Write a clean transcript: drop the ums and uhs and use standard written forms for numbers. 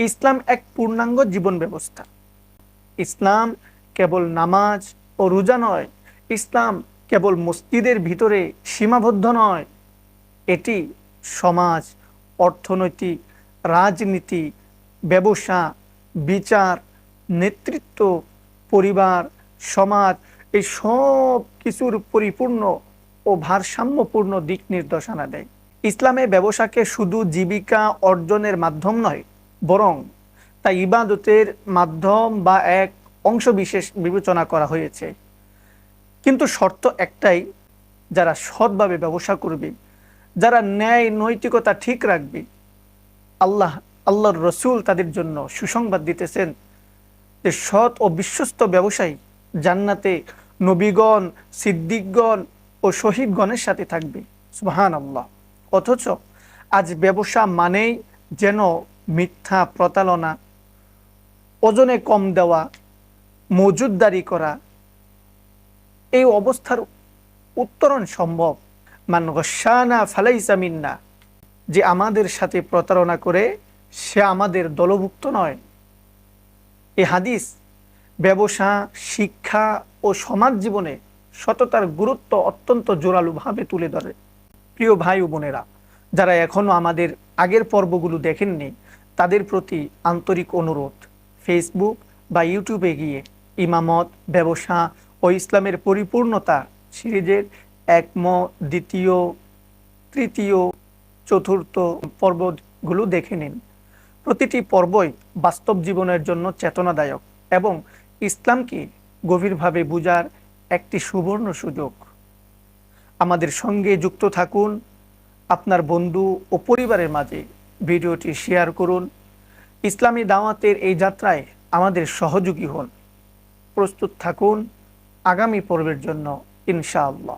ইসলাম এক পূর্ণাঙ্গ জীবন ব্যবস্থা। ইসলাম কেবল নামাজ ও রোজা নয়, ইসলাম কেবল মসজিদের ভিতরে সীমাবদ্ধ নয়, এটি সমাজ, অর্থনৈতিক, রাজনীতি, ব্যবসা, বিচার, নেতৃত্ব, পরিবার, সমাজ, এই সব কিছুর পরিপূর্ণ ও ভারসাম্যপূর্ণ দিক নির্দেশনা দেয়। ইসলামে ব্যবসাকে শুধু জীবিকা অর্জনের মাধ্যম নয়, বরং তা ইবাদতের মাধ্যম বা এক অংশ বিশেষ বিবেচনা করা হয়েছে। কিন্তু শর্ত একটাই, যারা সৎভাবে ব্যবসা করবে, যারা ন্যায় নৈতিকতা ঠিক রাখবে, আল্লাহর রসুল তাদের জন্য সুসংবাদ দিতেছেন যে সৎ ও বিশ্বস্ত ব্যবসায়ী জান্নাতে নবীগণ, সিদ্দিকগণ ও শহীদগণের সাথে থাকবে। সুবহানাল্লাহ। অথচ আজ ব্যবসা মানেই যেন মিথ্যা প্রতারণা, ওজনে কম দেওয়া, মজুদদারি করা। এই অবস্থার উত্তরণ সম্ভব মান গশানা ফালাইসা মিন্না, যে আমাদের সাথে প্রতারণা করে সে আমাদের দলভুক্ত নয়। এই হাদিস ব্যবসা, শিক্ষা ও সমাজ জীবনে সততার গুরুত্ব অত্যন্ত জোরালোভাবে তুলে ধরে। প্রিয় ভাই ও বোনেরা, যারা এখনও আমাদের আগের পর্বগুলো দেখেননি, তাদের প্রতি আন্তরিক অনুরোধ, ফেসবুক বা ইউটিউবে গিয়ে ইমামত, ব্যবসা ও ইসলামের পরিপূর্ণতা সিরিজের একম, দ্বিতীয়, তৃতীয়, চতুর্থ পর্বগুলো দেখে নিন। প্রতিটি পর্বই বাস্তব জীবনের জন্য চেতনাদায়ক এবং ইসলামকে গভীরভাবে বোঝার একটি সুবর্ণ সুযোগ। আমাদের সঙ্গে যুক্ত থাকুন। আপনার বন্ধু ও পরিবারের মাঝে ভিডিওটি শেয়ার করুন। ইসলামী দাওয়াতের এই যাত্রায় আমাদের সহযোগী হন। প্রস্তুত থাকুন আগামী পর্বের জন্য, ইনশাআল্লাহ।